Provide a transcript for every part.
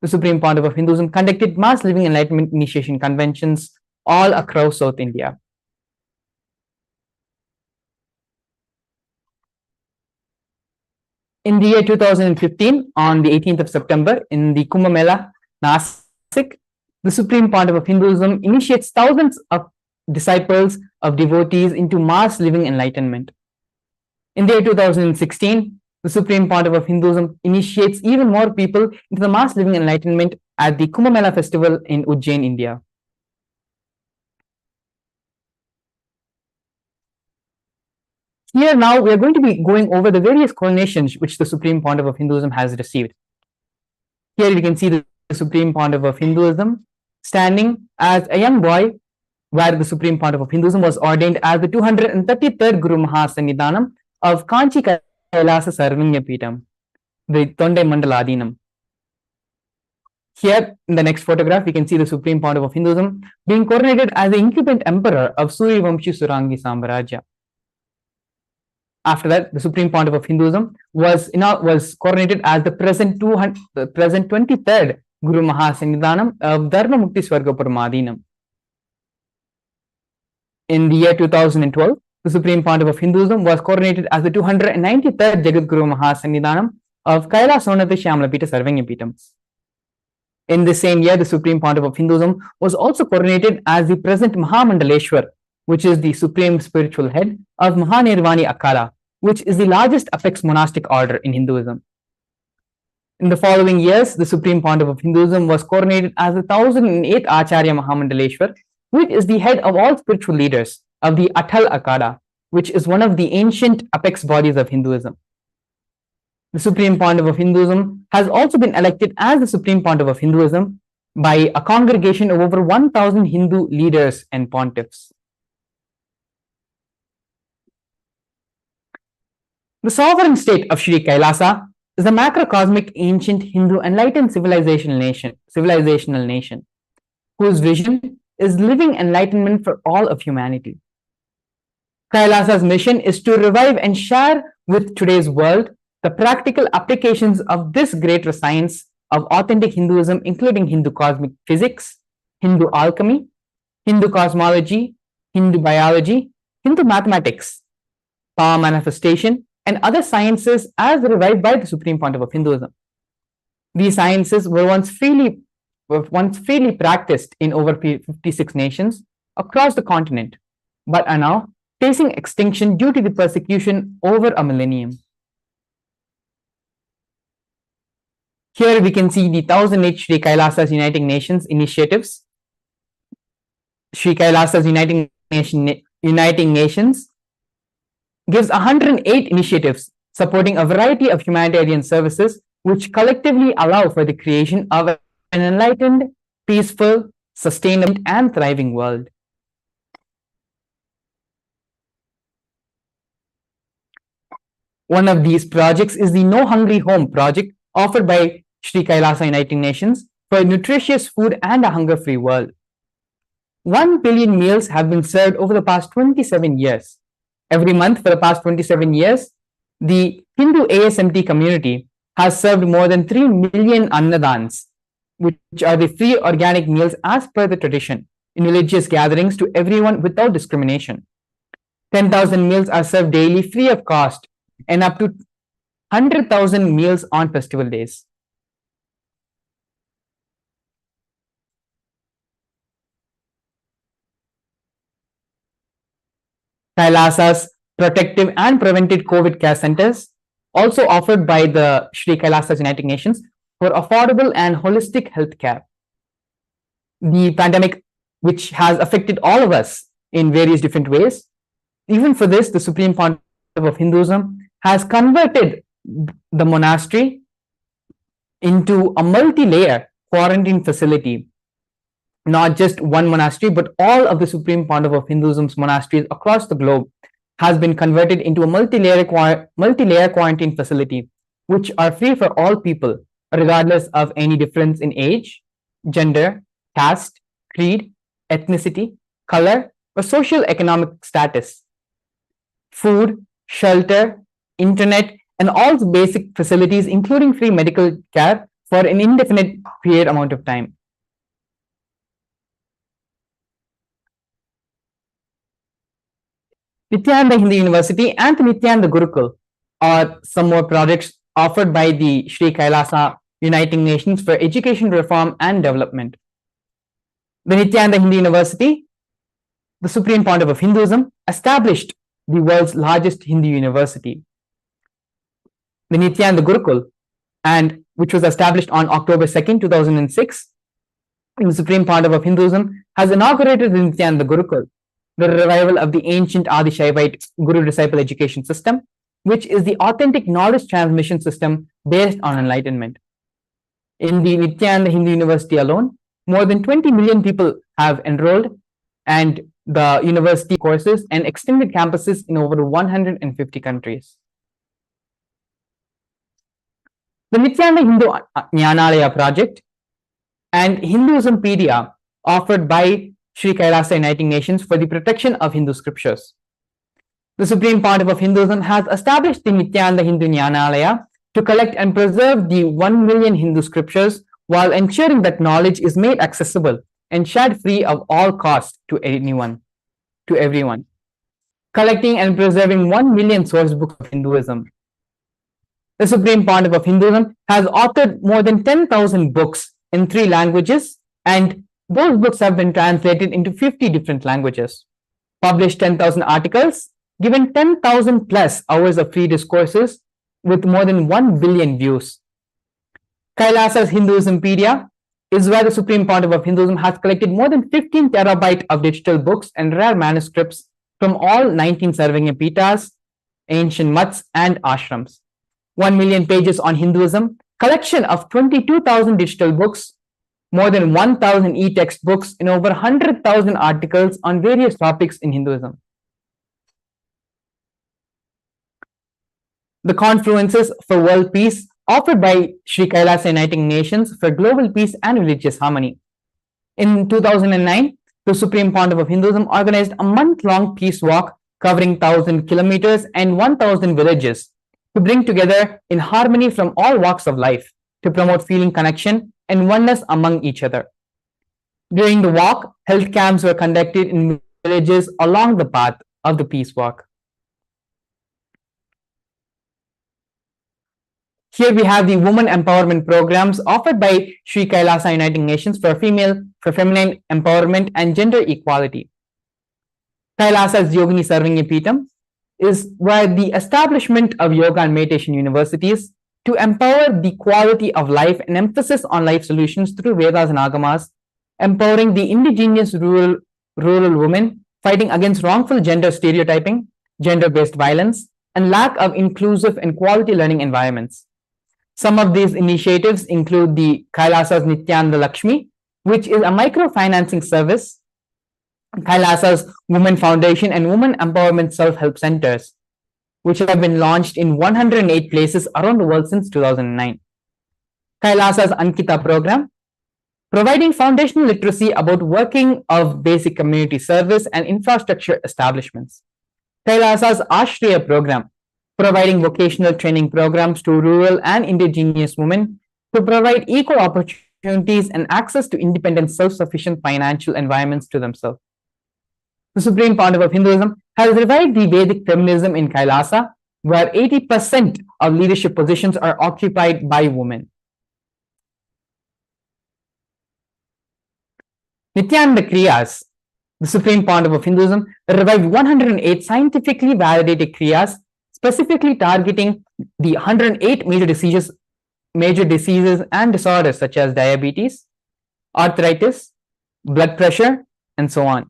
the Supreme Pontiff of Hinduism conducted mass living enlightenment initiation conventions all across South India. In the year 2015, on the 18th of September, in the Kumbh Mela, Nasik, the Supreme Pontiff of Hinduism initiates thousands of disciples of devotees into mass living enlightenment. In the year 2016, the Supreme Pontiff of Hinduism initiates even more people into the mass living enlightenment at the Kumbh Mela festival in Ujjain, India. Here now we are going to be going over the various coronations which the Supreme Pontiff of Hinduism has received. Here we can see the Supreme Pontiff of Hinduism standing as a young boy, where the Supreme Pontiff of Hinduism was ordained as the 233rd Guru Mahasannidhanam of Kanchi Kailasa Sarvanya Peetham, the Tondai Mandala Adinam. Here in the next photograph, we can see the Supreme Pontiff of Hinduism being coronated as the incumbent emperor of Suryavamshi Surangi Samrajya. After that, the Supreme Pontiff of Hinduism was coronated as the present 23rd Guru Mahasannidhanam of Dharma Mukti Swargapuram. In the year 2012, the Supreme Pontiff of Hinduism was coronated as the 293rd Jagat Guru Mahasannidhanam of Kailasonatha Shyamlapita Sarvanya Peetham. In the same year, the Supreme Pontiff of Hinduism was also coronated as the present Mahamandaleshwar, which is the supreme spiritual head of Mahanirvani Akala, which is the largest apex monastic order in Hinduism. In the following years, the Supreme Pontiff of Hinduism was coronated as the 1008th Acharya Mahamandaleshwar, which is the head of all spiritual leaders of the Atal Akada, which is one of the ancient apex bodies of Hinduism. The Supreme Pontiff of Hinduism has also been elected as the Supreme Pontiff of Hinduism by a congregation of over 1,000 Hindu leaders and pontiffs. The sovereign state of Sri Kailasa is a macrocosmic ancient Hindu enlightened civilizational nation, whose vision is living enlightenment for all of humanity. Kailasa's mission is to revive and share with today's world the practical applications of this greater science of authentic Hinduism, including Hindu cosmic physics, Hindu alchemy, Hindu cosmology, Hindu biology, Hindu mathematics, power manifestation, and other sciences as revived by the Supreme Pontiff of Hinduism. These sciences were once freely practiced in over 56 nations across the continent, but are now facing extinction due to the persecution over a millennium. Here we can see the 1008 Sri Kailasa's Uniting Nations initiatives. Sri Kailasa's Uniting Nations gives 108 initiatives supporting a variety of humanitarian services which collectively allow for the creation of an enlightened, peaceful, sustainable, and thriving world. One of these projects is the No Hungry Home project offered by Sri Kailasa Uniting Nations for nutritious food and a hunger-free world. 1 billion meals have been served over the past 27 years. Every month for the past 27 years, the Hindu ASMT community has served more than 3 million annadans, which are the free organic meals as per the tradition, in religious gatherings to everyone without discrimination. 10,000 meals are served daily free of cost, and up to 100,000 meals on festival days. Kailasa's protective and preventive COVID care centers, also offered by the Sri Kailasa's Uniting Nations for affordable and holistic health care. The pandemic, which has affected all of us in various different ways, even for this, the Supreme Pontiff of Hinduism has converted the monastery into a multi-layer quarantine facility. Not just one monastery, but all of the Supreme Pontiff of Hinduism's monasteries across the globe has been converted into a multi-layer quarantine facility, which are free for all people, regardless of any difference in age, gender, caste, creed, ethnicity, color, or social economic status. Food, shelter, internet, and all the basic facilities, including free medical care for an indefinite period amount of time. Nithyananda Hindu University and the Nithyananda Gurukul are some more projects offered by the Sri Kailasa Uniting Nations for Education Reform and Development. The Nithyananda Hindu University, the Supreme Pontiff of Hinduism, established the world's largest Hindu university. The Nithyananda Gurukul, and which was established on October 2nd, 2006, the Supreme Pontiff of Hinduism has inaugurated the Nithyananda Gurukul, the revival of the ancient Adi Shaivite Guru-disciple education system, which is the authentic knowledge transmission system based on enlightenment. In the Nithyananda Hindu University alone, more than 20 million people have enrolled, and the university courses and extended campuses in over 150 countries. The Nithyananda Hindu Jnanalaya project and Hinduismpedia offered by Sri Kailasa Uniting Nations for the protection of Hindu scriptures. The Supreme Pontiff of Hinduism has established the Nithyananda Hindu Jnanalaya to collect and preserve the 1 million Hindu scriptures while ensuring that knowledge is made accessible and shared free of all cost to everyone. Collecting and preserving 1 million source books of Hinduism. The Supreme Pontiff of Hinduism has authored more than 10,000 books in 3 languages, and those books have been translated into 50 different languages, published 10,000 articles, given 10,000 plus hours of free discourses with more than 1 billion views. Kailasa's Hinduismpedia is where the Supreme Pontiff of Hinduism has collected more than 15 terabytes of digital books and rare manuscripts from all 19 Sarvanya Pitas, ancient mats, and ashrams. 1 million pages on Hinduism, collection of 22,000 digital books, more than 1,000 e-text books, and over 100,000 articles on various topics in Hinduism. The Confluences for World Peace offered by Sri Kailasa Uniting Nations for global peace and religious harmony. In 2009, the Supreme Pontiff of Hinduism organized a month-long peace walk covering 1,000 kilometers and 1,000 villages to bring together in harmony from all walks of life to promote feeling connection and oneness among each other. During the walk, health camps were conducted in villages along the path of the peace walk. Here we have the women empowerment programs offered by Sri Kailasa Uniting Nations for feminine empowerment and gender equality. Kailasa's Yogini Sarvanya Peetham is where the establishment of yoga and meditation universities to empower the quality of life and emphasis on life solutions through Vedas and Agamas, empowering the indigenous rural women, fighting against wrongful gender stereotyping, gender-based violence, and lack of inclusive and quality learning environments. Some of these initiatives include the Kailasa's Nithyananda Lakshmi, which is a microfinancing service, Kailasa's Women Foundation and Women Empowerment Self-Help Centers, which have been launched in 108 places around the world since 2009. Kailasa's Ankita program, providing foundational literacy about working of basic community service and infrastructure establishments. Kailasa's Ashriya program, providing vocational training programs to rural and indigenous women to provide equal opportunities and access to independent, self-sufficient financial environments to themselves. The Supreme Pontiff of Hinduism has revived the Vedic feminism in Kailasa, where 80% of leadership positions are occupied by women. Nithyananda Kriyas, the Supreme Pontiff of Hinduism, revived 108 scientifically validated Kriyas, specifically targeting the 108 major diseases and disorders such as diabetes, arthritis, blood pressure, and so on.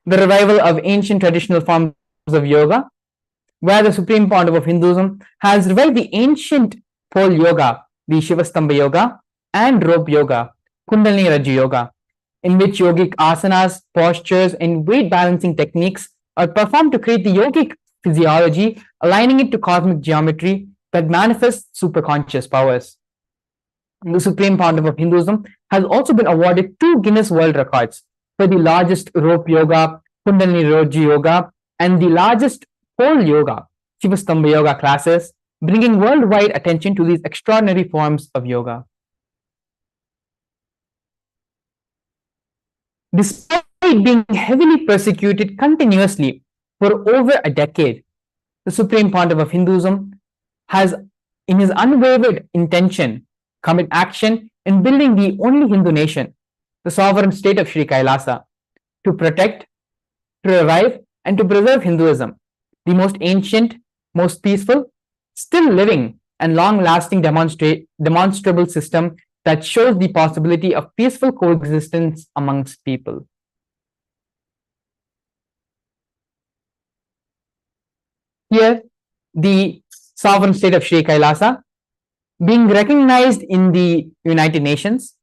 The revival of ancient traditional forms of yoga, where the Supreme Pontiff of Hinduism has revived the ancient pole yoga, the Shivastambha yoga, and rope yoga, Kundalini Rajya yoga, in which yogic asanas, postures, and weight balancing techniques are performed to create the yogic physiology, aligning it to cosmic geometry that manifests superconscious powers. The Supreme Pontiff of Hinduism has also been awarded 2 Guinness World Records for the largest rope yoga, Kundalini Rajya yoga, and the largest pole yoga, Shivastambha yoga classes bringing worldwide attention to these extraordinary forms of yoga. Despite being heavily persecuted continuously for over a decade, the Supreme Pontiff of Hinduism has, in his unwavered intention, commit action in building the only Hindu nation, the sovereign state of Sri Kailasa, to protect, to revive, and to preserve Hinduism, the most ancient, most peaceful, still living, and long-lasting demonstrable system that shows the possibility of peaceful coexistence amongst people. Here, the sovereign state of Sri Kailasa being recognized in the United Nations.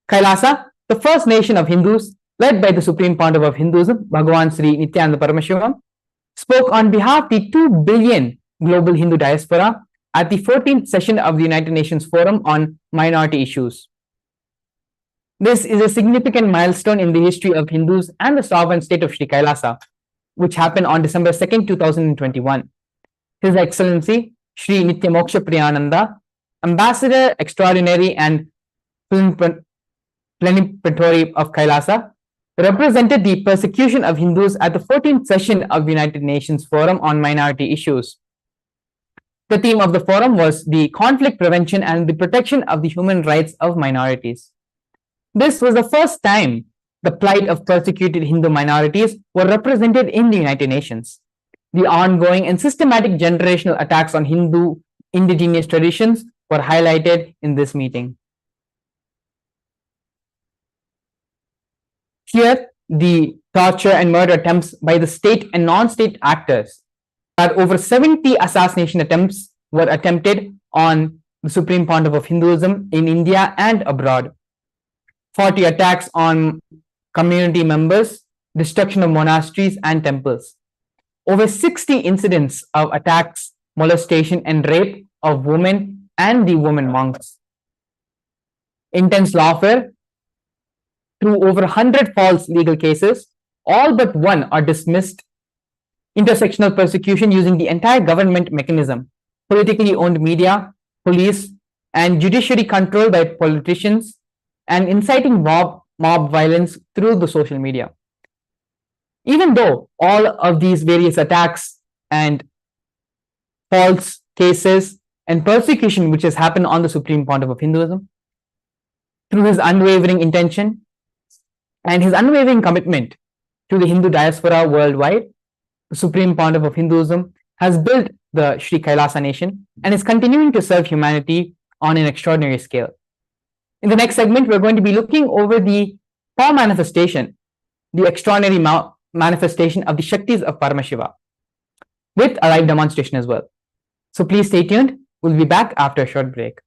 Kailasa, the first nation of Hindus, led by the Supreme Pontiff of Hinduism, Bhagavan Sri Nithyananda Paramashivam, spoke on behalf of the 2 billion global Hindu diaspora at the 14th session of the United Nations Forum on Minority Issues. This is a significant milestone in the history of Hindus and the sovereign state of Sri Kailasa, which happened on December 2nd, 2021. His Excellency Sri Nityamoksha Priyananda, Ambassador Extraordinary and Plenipotentiary of Kailasa, represented the persecution of Hindus at the 14th session of the United Nations Forum on Minority Issues. The theme of the forum was the conflict prevention and the protection of the human rights of minorities. This was the first time the plight of persecuted Hindu minorities were represented in the United Nations. The ongoing and systematic generational attacks on Hindu indigenous traditions were highlighted in this meeting. Here, the torture and murder attempts by the state and non-state actors. Over 70 assassination attempts were attempted on the Supreme Pontiff of Hinduism in India and abroad. 40 attacks on community members, destruction of monasteries and temples. Over 60 incidents of attacks, molestation and rape of women and the women monks. Intense lawfare through over 100 false legal cases, all but one are dismissed. Intersectional persecution using the entire government mechanism, politically owned media, police, and judiciary control by politicians, and inciting mob violence through the social media. Even though all of these various attacks and false cases and persecution which has happened on the Supreme Pontiff of Hinduism, through his unwavering intention and his unwavering commitment to the Hindu diaspora worldwide, the Supreme Pontiff of Hinduism has built the Sri Kailasa nation and is continuing to serve humanity on an extraordinary scale. In the next segment, we're going to be looking over the power manifestation, the extraordinary manifestation of the Shaktis of Paramashiva, with a live demonstration as well. So please stay tuned. We'll be back after a short break.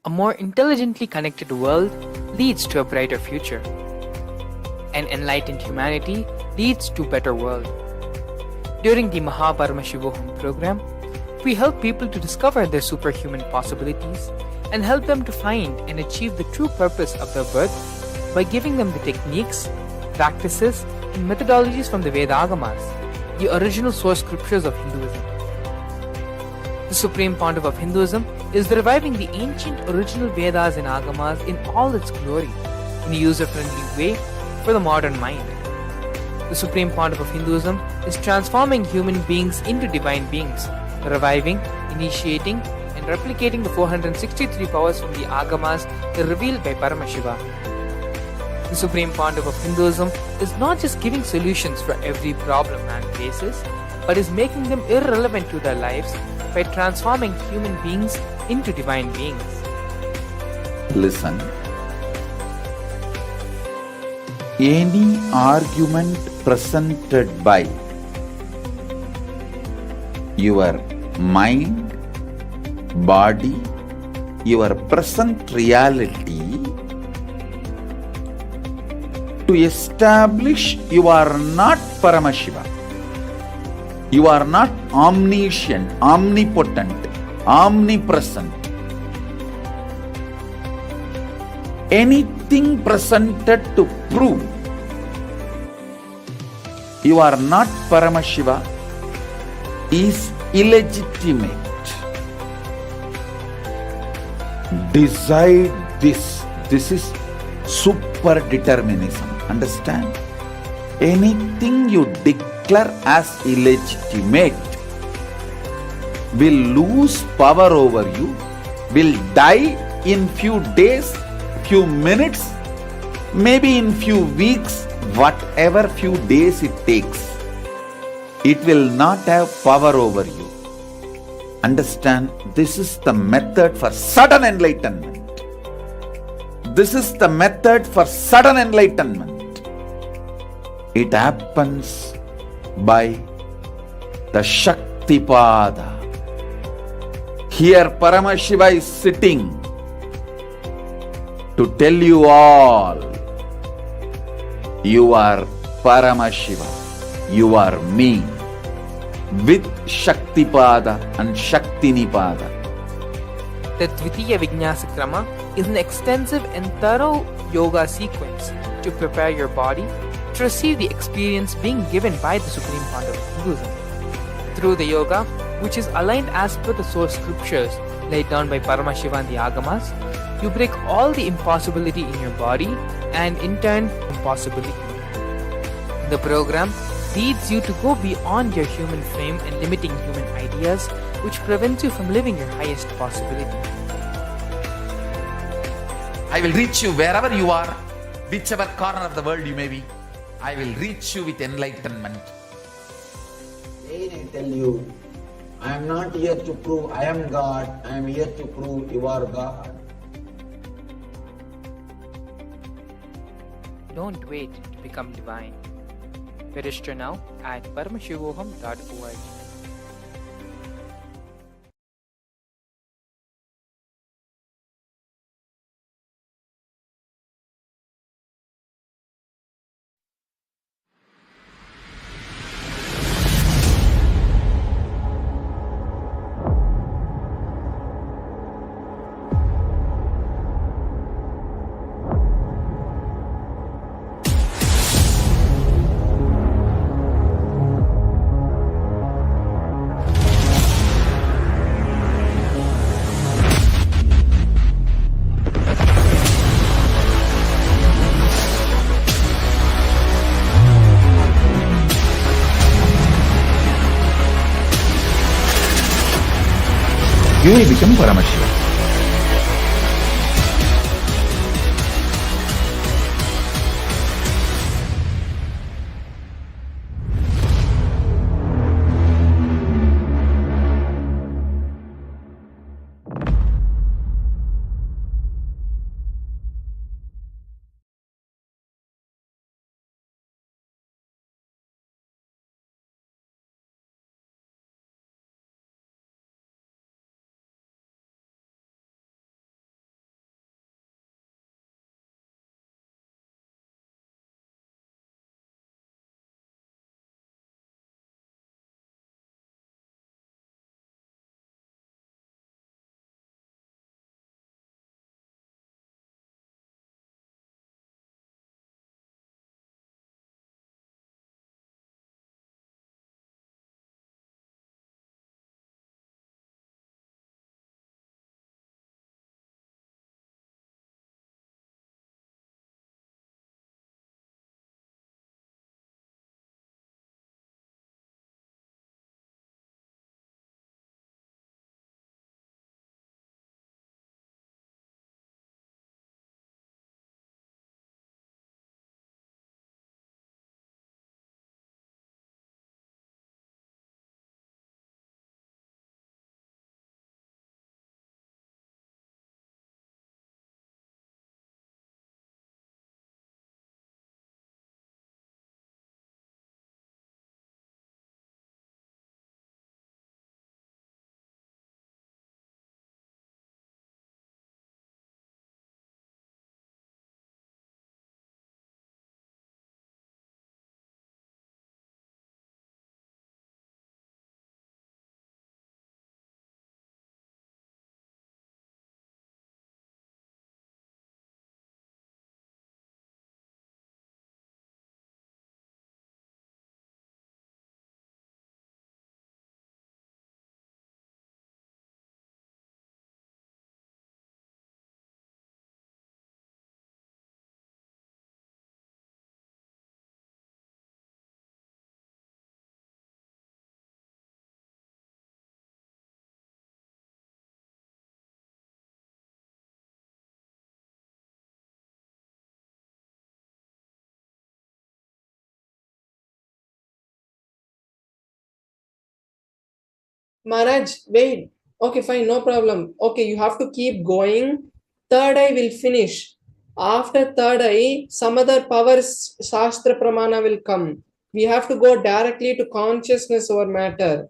A more intelligently connected world leads to a brighter future. An enlightened humanity leads to a better world. During the Paramashivam program, we help people to discover their superhuman possibilities and help them to find and achieve the true purpose of their birth by giving them the techniques, practices, and methodologies from the Vedagamas, the original source scriptures of Hinduism. The Supreme Pontiff of Hinduism is reviving the ancient original Vedas and Agamas in all its glory, in a user-friendly way for the modern mind. The Supreme Pontiff of Hinduism is transforming human beings into divine beings, reviving, initiating, and replicating the 463 powers from the Agamas revealed by Paramashiva. The Supreme Pontiff of Hinduism is not just giving solutions for every problem man faces, but is making them irrelevant to their lives by transforming human beings into divine beings. Listen. Any argument presented by your mind, body, your present reality to establish you are not Paramashiva. You are not omniscient, omnipotent, omnipresent. Anything presented to prove you are not Paramashiva is illegitimate. Decide this. This is super determinism. Understand? Anything you declare as illegitimate will lose power over you, will die in few days, few minutes, maybe in few weeks, whatever few days it takes. It will not have power over you. Understand, this is the method for sudden enlightenment. This is the method for sudden enlightenment. It happens by the Shaktipada. Here Paramashiva is sitting to tell you all, you are Paramashiva, you are me, with Shaktipada and Shaktinipada. The Dvitiya Vijnasa Krama is an extensive and thorough yoga sequence to prepare your body to receive the experience being given by the Supreme Founder of Hinduism. Through the yoga, which is aligned as per the source scriptures laid down by Paramashiva and the Agamas, you break all the impossibility in your body and in turn impossibility. The program leads you to go beyond your human frame and limiting human ideas, which prevents you from living your highest possibility. I will reach you wherever you are, whichever corner of the world you may be. I will reach you with enlightenment. Again I tell you, I am not here to prove I am God, I am here to prove you are God. Don't wait to become divine. Register now at paramashivoham.org. You will become Paramashiva. Maharaj, wait. Okay, fine, no problem. Okay, you have to keep going. Third eye will finish. After third eye, some other power Shastra Pramana will come. We have to go directly to consciousness over matter.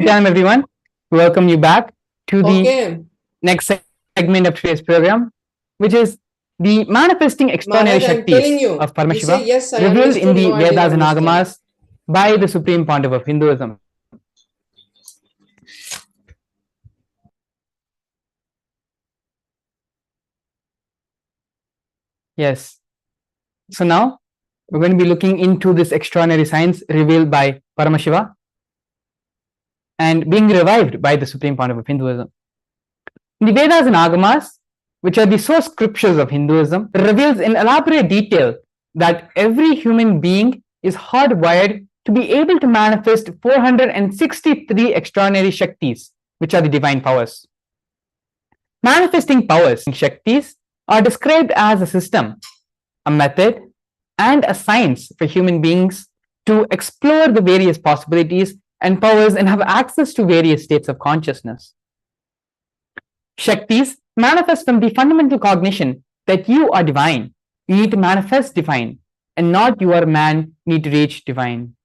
Time everyone, welcome you back to the Okay. next segment of today's program, which is the manifesting extraordinary Maharaj, I'm telling Shaktis you. of You say Paramashiva yes, I revealed in understood. the No, I didn't Vedas and understand. Agamas by the Supreme Pontiff of Hinduism. Yes. So now we're going to be looking into this extraordinary science revealed by Paramashiva and being revived by the Supreme Pontiff of Hinduism. The Vedas and Agamas, which are the source scriptures of Hinduism, reveals in elaborate detail that every human being is hardwired to be able to manifest 463 extraordinary Shaktis, which are the divine powers. Manifesting powers, Shaktis, are described as a system, a method, and a science for human beings to explore the various possibilities and powers and have access to various states of consciousness. Shaktis manifest from the fundamental cognition that you are divine. You need to manifest divine, and not you are man need to reach divine.